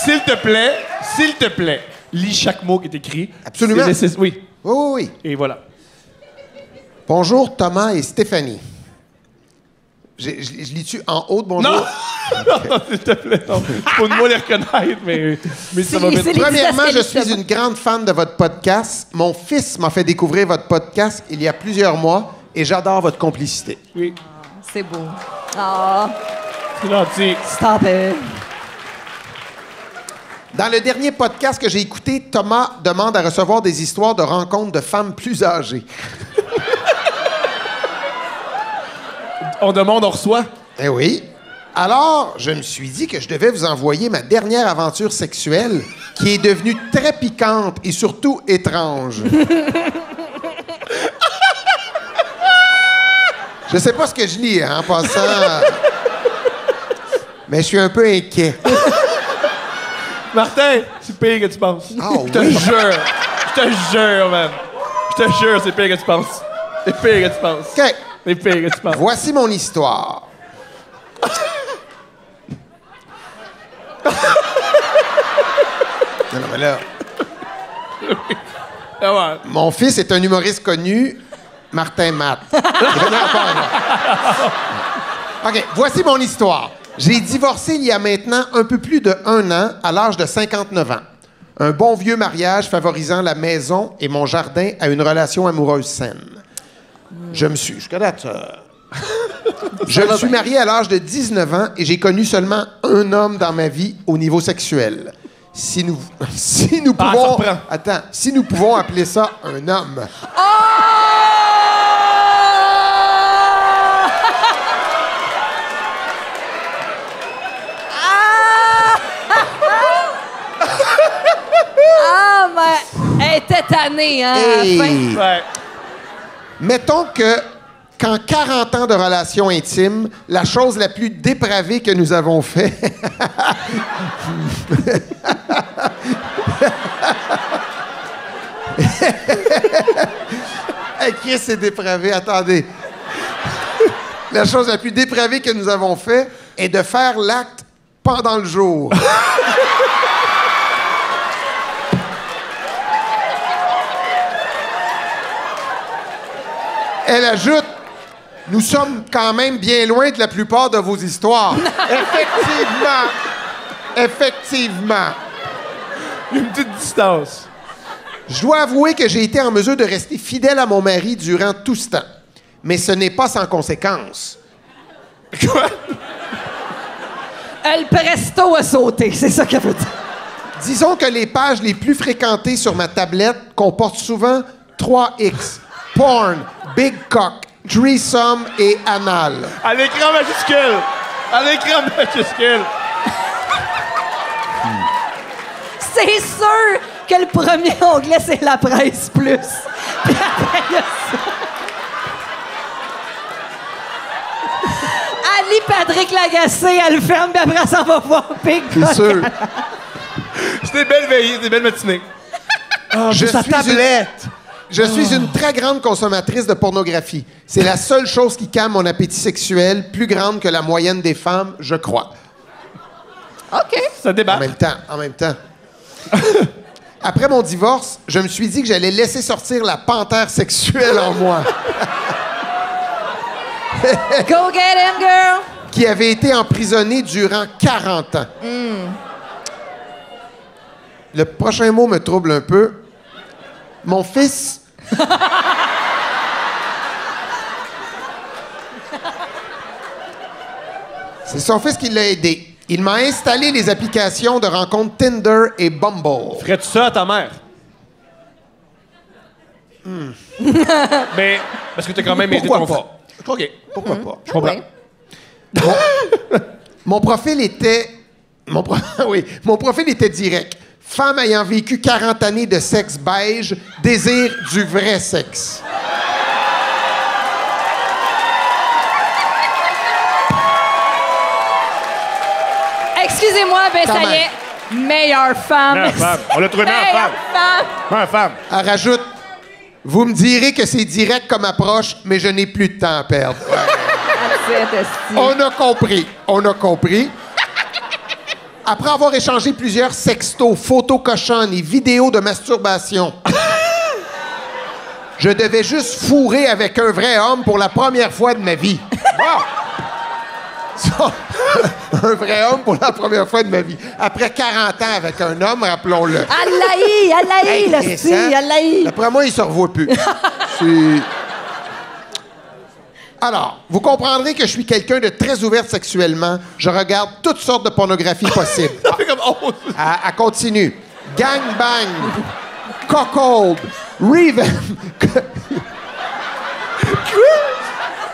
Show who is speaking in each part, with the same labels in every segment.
Speaker 1: s'il te plaît, lis chaque mot qui est écrit.
Speaker 2: Absolument.
Speaker 1: Oui.
Speaker 2: Oui.
Speaker 1: Et voilà.
Speaker 2: Bonjour Thomas et Stéphanie. Je lis-tu en haut de bonjour?
Speaker 1: Non! Non, s'il te plaît, non. Faut de moi les reconnaître, mais ça va vite.
Speaker 2: Premièrement, je suis une grande fan de votre podcast. Mon fils m'a fait découvrir votre podcast il y a plusieurs mois et j'adore votre complicité.
Speaker 1: Oui.
Speaker 3: C'est beau. Ah,
Speaker 1: C'est gentil.
Speaker 3: stop it.
Speaker 2: Dans le dernier podcast que j'ai écouté, Thomas demande à recevoir des histoires de rencontres de femmes plus âgées.
Speaker 1: On demande, on reçoit.
Speaker 2: Eh oui. Alors, je me suis dit que je devais vous envoyer ma dernière aventure sexuelle qui est devenue très piquante et surtout étrange. Je sais pas ce que je lis, hein, en passant. Mais je suis un peu inquiet.
Speaker 1: Martin, c'est pire que tu penses.
Speaker 2: Oh,
Speaker 1: Je te jure. Je te jure, man. Je te jure, c'est pire que tu penses. C'est pire que tu penses.
Speaker 2: OK.
Speaker 1: C'est pire que tu penses.
Speaker 2: Voici mon histoire. Non, mais là...
Speaker 1: Ah ouais.
Speaker 2: Mon fils est un humoriste connu, Martin Matt. OK, voici mon histoire. J'ai divorcé il y a maintenant un peu plus de 1 an, à l'âge de 59 ans. Un bon vieux mariage favorisant la maison et mon jardin à une relation amoureuse saine. Je me suis marié à l'âge de 19 ans et j'ai connu seulement un homme dans ma vie au niveau sexuel. Si nous pouvons... si nous pouvons appeler ça un homme.
Speaker 3: Ah, mais elle était tannée, hein, à la
Speaker 2: Hey.
Speaker 3: fin.
Speaker 1: Ouais.
Speaker 2: Mettons que, qu'en 40 ans de relation intime, la chose la plus dépravée que nous avons fait... Hey, Chris, c'est dépravé. Attendez. La chose la plus dépravée que nous avons fait est de faire l'acte pendant le jour. Elle ajoute, nous sommes quand même bien loin de la plupart de vos histoires. Effectivement.
Speaker 1: Une petite distance.
Speaker 2: Je dois avouer que j'ai été en mesure de rester fidèle à mon mari durant tout ce temps. Mais ce n'est pas sans conséquence.
Speaker 1: Quoi?
Speaker 3: Elle presto a sauté, c'est ça qu'elle veut dire.
Speaker 2: Disons que les pages les plus fréquentées sur ma tablette comportent souvent 3X, porn, big cock, threesome et anal.
Speaker 1: À l'écran majuscule. À l'écran majuscule.
Speaker 3: C'est sûr que le premier onglet, c'est la presse plus. Puis après, il y a ça. Ali Patrick Lagacé, elle ferme, puis après, ça va voir Big
Speaker 2: C'est
Speaker 3: Cock.
Speaker 2: sûr.
Speaker 1: C'était belle veillée, c'était belle matinée. Oh,
Speaker 2: Je
Speaker 1: sa
Speaker 2: suis
Speaker 1: tablette.
Speaker 2: Je suis une très grande consommatrice de pornographie. C'est la seule chose qui calme mon appétit sexuel, plus grande que la moyenne des femmes, je crois.
Speaker 3: OK.
Speaker 1: Ça débat.
Speaker 2: En même temps. Après mon divorce, je me suis dit que j'allais laisser sortir la panthère sexuelle en moi,
Speaker 3: Go get him, girl.
Speaker 2: qui avait été emprisonnée durant 40 ans. Le prochain mot me trouble un peu. Mon fils... C'est son fils qui l'a aidé. Il m'a installé les applications de rencontres Tinder et Bumble.
Speaker 1: Ferais-tu ça à ta mère? Mais, parce que t'as quand même aidé
Speaker 2: Pourquoi
Speaker 1: ton
Speaker 2: pas?
Speaker 1: frère. OK.
Speaker 2: Pourquoi pas?
Speaker 1: Je comprends.
Speaker 3: Oui.
Speaker 2: Mon profil était... Mon profil était direct. Femme ayant vécu 40 années de sexe beige, désir du vrai sexe.
Speaker 3: Excusez-moi, ben
Speaker 2: Quand
Speaker 3: ça y
Speaker 2: même.
Speaker 3: est. Meilleure femme.
Speaker 1: Meilleure femme. On l'a trouvé meilleure
Speaker 3: Meilleure
Speaker 1: femme.
Speaker 3: femme.
Speaker 1: Ouais, femme.
Speaker 2: Elle rajoute, vous me direz que c'est direct comme approche, mais je n'ai plus de temps à perdre.
Speaker 3: That's it, esti.
Speaker 2: On a compris. Après avoir échangé plusieurs sextos, photos cochonnes et vidéos de masturbation, je devais juste fourrer avec un vrai homme pour la première fois de ma vie. Wow! Ça, un vrai homme pour la première fois de ma vie. Après 40 ans avec un homme, rappelons-le.
Speaker 3: Allahi, le
Speaker 2: Chris,
Speaker 3: style,
Speaker 2: hein?
Speaker 3: Allahi.
Speaker 2: D'après moi, il se revoit plus. C'est... Alors, vous comprendrez que je suis quelqu'un de très ouvert sexuellement. Je regarde toutes sortes de pornographie possible.
Speaker 1: Ça fait comme 11.
Speaker 2: Elle continue. Gangbang, cuckold, revenge...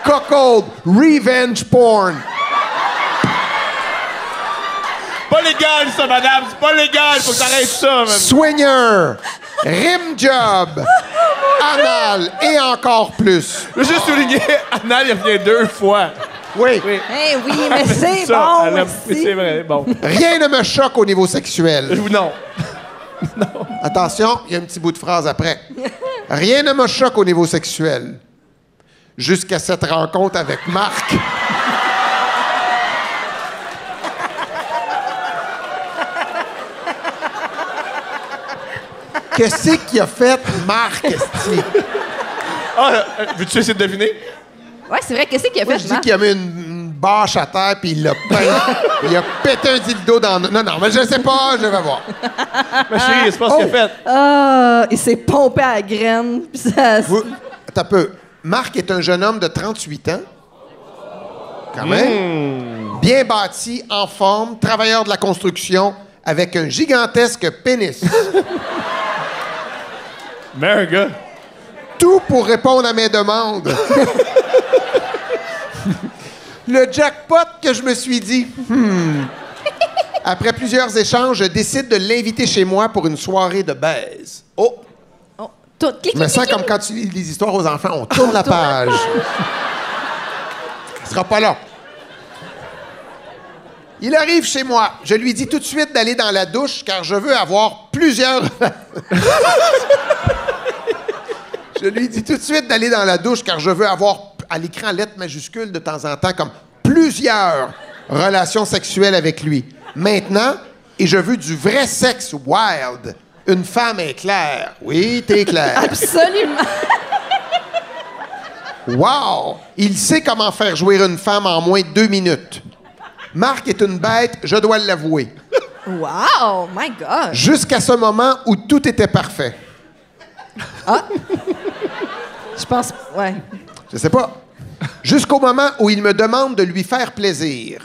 Speaker 2: Cuckold, revenge porn.
Speaker 1: Pas légal, ça, madame. C'est pas légal. Faut que t'arrêtes ça, même.
Speaker 2: Swinger, rim job, anal et encore plus.
Speaker 1: Je veux juste souligner, Anal, il revient 2 fois.
Speaker 2: Oui.
Speaker 1: Oui.
Speaker 3: Eh oui, mais c'est
Speaker 1: Ça,
Speaker 3: bon
Speaker 1: elle aime-
Speaker 3: aussi.
Speaker 1: C'est vrai, bon.
Speaker 2: Rien ne me choque au niveau sexuel.
Speaker 1: Non.
Speaker 2: Attention, il y a un petit bout de phrase après. Rien ne me choque au niveau sexuel. Jusqu'à cette rencontre avec Marc. Qu'est-ce qu'il a fait, Marc, esti?
Speaker 1: Ah, veux-tu essayer de deviner?
Speaker 3: Ouais, c'est vrai. Qu'est-ce qu'il a
Speaker 2: Moi,
Speaker 3: fait,
Speaker 2: je dis
Speaker 3: Marc?
Speaker 2: qu'il a mis une bâche à terre puis il l'a peint. Il a pété un dildo dans... Non, mais je sais pas, je vais voir.
Speaker 1: Ma chérie, c'est pas ce qu'il a fait.
Speaker 3: Ah, il s'est pompé à la graine. Puis ça...
Speaker 2: Attends un peu. Marc est un jeune homme de 38 ans. Quand même. Bien bâti, en forme, travailleur de la construction, avec un gigantesque pénis.
Speaker 1: Mais un gars.
Speaker 2: Tout pour répondre à mes demandes. Le jackpot que je me suis dit. Après plusieurs échanges, je décide de l'inviter chez moi pour une soirée de baise. Oh!
Speaker 3: Oh, tout, clic,
Speaker 2: Je me
Speaker 3: clic,
Speaker 2: sens
Speaker 3: clic,
Speaker 2: comme quand tu lis des histoires aux enfants, on tourne la page. Il sera pas là. Il arrive chez moi. Je lui dis tout de suite d'aller dans la douche car je veux avoir plusieurs... Je lui dis tout de suite d'aller dans la douche car je veux avoir à l'écran lettres majuscules de temps en temps comme plusieurs relations sexuelles avec lui. Maintenant, et je veux du vrai sexe wild. Une femme est claire. Oui, t'es claire.
Speaker 3: Absolument.
Speaker 2: Wow! Il sait comment faire jouer une femme en moins de 2 minutes. Marc est une bête, je dois l'avouer.
Speaker 3: Wow, my God.
Speaker 2: Jusqu'à ce moment où tout était parfait.
Speaker 3: Je pense... Ouais.
Speaker 2: Je sais pas. Jusqu'au moment où il me demande de lui faire plaisir.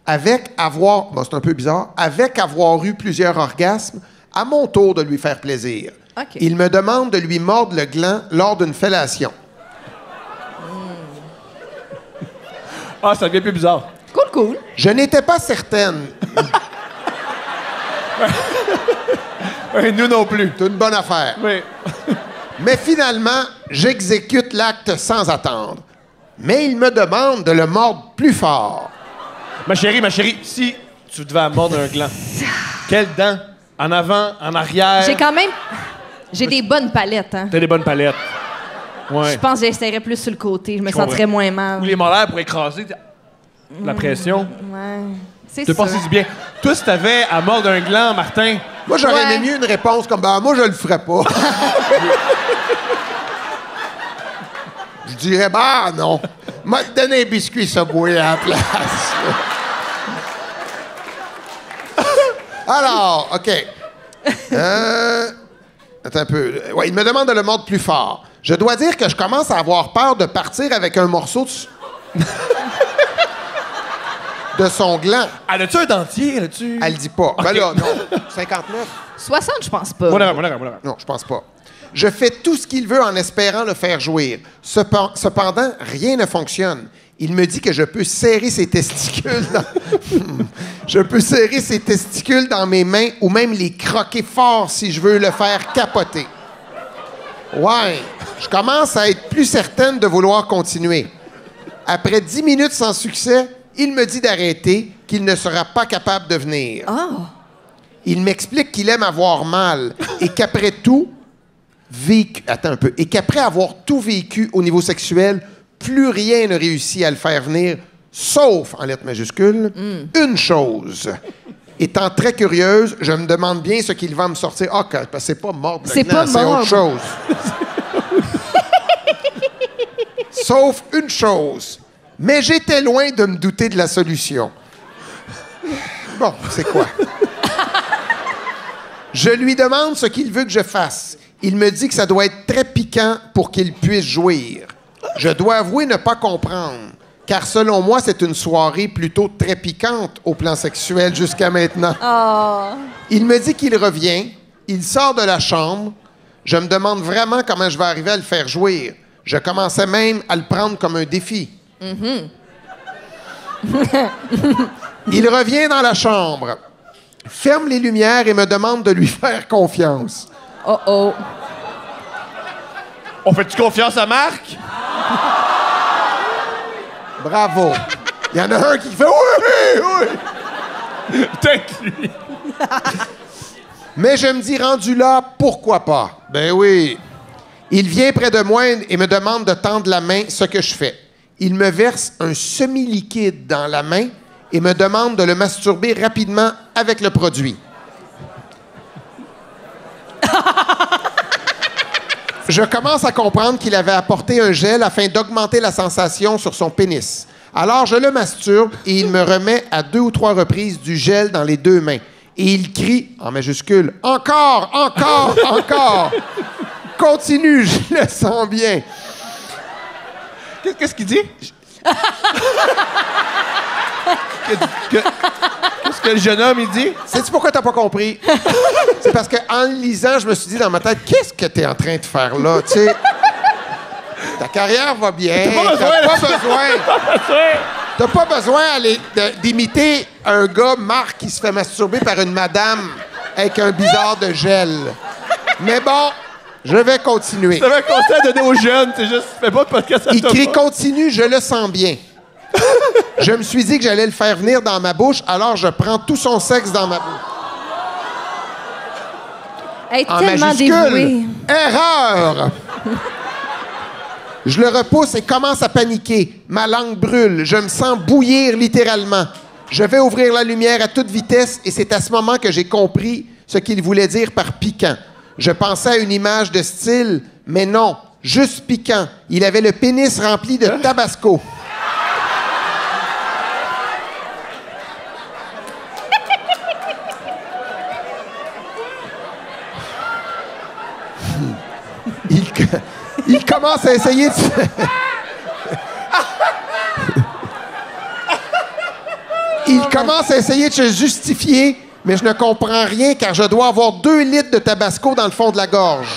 Speaker 2: Avec avoir... Bon, c'est un peu bizarre. Avec avoir eu plusieurs orgasmes, à mon tour de lui faire plaisir.
Speaker 3: OK.
Speaker 2: Il me demande de lui mordre le gland lors d'une fellation.
Speaker 1: Ah, ça devient plus bizarre.
Speaker 3: Cool.
Speaker 2: Je n'étais pas certaine.
Speaker 1: Ouais, nous non plus.
Speaker 2: C'est une bonne affaire.
Speaker 1: Oui.
Speaker 2: Mais finalement, j'exécute l'acte sans attendre. Mais il me demande de le mordre plus fort.
Speaker 1: Ma chérie, si tu devais mordre un gland, quelles dents? En avant, en arrière?
Speaker 3: J'ai quand même... J'ai des bonnes palettes, hein.
Speaker 1: T'as des bonnes palettes. Ouais.
Speaker 3: Je pense que j'essaierais plus sur le côté. Je me
Speaker 1: comprends.
Speaker 3: sentirais moins mal.
Speaker 1: Ou les molaires pour écraser la pression.
Speaker 3: Ouais. C'est
Speaker 1: Te
Speaker 3: ça.
Speaker 1: passes du bien. Toi, si t'avais à mordre un gland, Martin,
Speaker 2: Moi, j'aurais
Speaker 3: Ouais.
Speaker 2: aimé mieux une réponse comme ben, moi, je le ferais pas. Je dirais, bah non. M'a donné un biscuit Subway à la place. Alors, OK. Attends un peu. Ouais, il me demande de le mordre plus fort. Je dois dire que je commence à avoir peur de partir avec un morceau de son gland.
Speaker 1: elle a-tu un dentier? Elle a-tu...
Speaker 2: Elle le dit pas. Ben là, non. 59?
Speaker 3: 60, je pense pas.
Speaker 1: Voilà.
Speaker 2: Non, je pense pas. Je fais tout ce qu'il veut en espérant le faire jouir. Cependant, rien ne fonctionne. Il me dit que je peux serrer ses testicules Je peux serrer ses testicules dans mes mains ou même les croquer fort si je veux le faire capoter. Ouais, je commence à être plus certaine de vouloir continuer. Après 10 minutes sans succès, il me dit d'arrêter, qu'il ne sera pas capable de venir. Il m'explique qu'il aime avoir mal et qu'après tout, et qu'après avoir tout vécu au niveau sexuel, plus rien ne réussit à le faire venir, sauf, en lettres majuscules, une chose. Étant très curieuse, je me demande bien ce qu'il va me sortir. Ah, parce que c'est pas mordre le
Speaker 3: C'est
Speaker 2: gland,
Speaker 3: pas
Speaker 2: c'est
Speaker 3: mordre.
Speaker 2: autre chose. Sauf une chose. Mais j'étais loin de me douter de la solution. Bon, c'est quoi? Je lui demande ce qu'il veut que je fasse. Il me dit que ça doit être très piquant pour qu'il puisse jouir. Je dois avouer ne pas comprendre, car selon moi, c'est une soirée plutôt très piquante au plan sexuel jusqu'à maintenant.
Speaker 3: Oh.
Speaker 2: Il me dit qu'il revient, il sort de la chambre. Je me demande vraiment comment je vais arriver à le faire jouir. Je commençais même à le prendre comme un défi. Il revient dans la chambre, ferme les lumières et me demande de lui faire confiance.
Speaker 3: Oh oh.
Speaker 1: On fait-tu confiance à Marc?
Speaker 2: Bravo. Il y en a un qui fait oui, oui.
Speaker 1: Peut-être lui.
Speaker 2: Mais je me dis, rendu là, pourquoi pas? Ben oui. Il vient près de moi et me demande de tendre la main, ce que je fais. Il me verse un semi-liquide dans la main et me demande de le masturber rapidement avec le produit. Je commence à comprendre qu'il avait apporté un gel afin d'augmenter la sensation sur son pénis. Alors je le masturbe et il me remet à 2 ou 3 reprises du gel dans les 2 mains. Et il crie, en majuscule, « Encore, encore, encore! » Continue, je le sens bien.
Speaker 1: Qu'est-ce qu'il dit? Qu'est-ce que le jeune homme, il dit?
Speaker 2: Sais-tu pourquoi t'as pas compris? C'est parce qu'en le lisant, je me suis dit dans ma tête, qu'est-ce que t'es en train de faire là? Tu sais, ta carrière va bien. T'as pas besoin d'imiter un gars, Marc, qui se fait masturber par une madame avec un bizarre de gel. Mais bon, je vais continuer.
Speaker 1: C'est un conseil à donner aux jeunes. C'est juste, fais pas de podcast à
Speaker 2: Il
Speaker 1: toi.
Speaker 2: crie « Continue, je le sens bien ». Je me suis dit que j'allais le faire venir dans ma bouche, alors je prends tout son sexe dans ma bouche.
Speaker 3: Elle est
Speaker 2: En
Speaker 3: tellement
Speaker 2: majuscule,
Speaker 3: dévouée.
Speaker 2: erreur! Je le repousse et commence à paniquer. Ma langue brûle. Je me sens bouillir littéralement. Je vais ouvrir la lumière à toute vitesse et c'est à ce moment que j'ai compris ce qu'il voulait dire par piquant. Je pensais à une image de style, mais non, juste piquant. Il avait le pénis rempli de tabasco. Il commence à essayer de... Il commence à essayer de se justifier, mais je ne comprends rien car je dois avoir 2 litres de tabasco dans le fond de la gorge.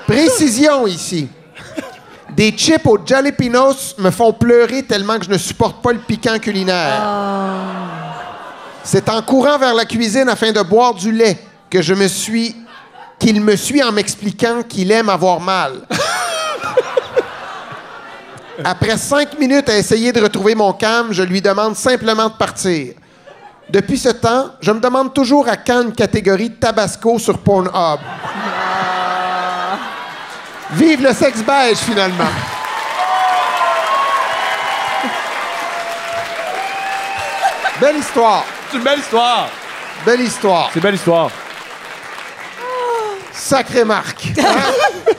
Speaker 2: Précision ici. Des chips aux jalapenos me font pleurer tellement que je ne supporte pas le piquant culinaire. C'est en courant vers la cuisine afin de boire du lait que qu'il me suit en m'expliquant qu'il aime avoir mal. Après 5 minutes à essayer de retrouver mon calme, je lui demande simplement de partir. Depuis ce temps, je me demande toujours à quand une catégorie Tabasco sur Pornhub. Vive le sexe beige, finalement. Belle histoire.
Speaker 1: C'est une belle histoire.
Speaker 2: Belle histoire.
Speaker 1: C'est une belle histoire.
Speaker 2: Sacré Marc. Hein?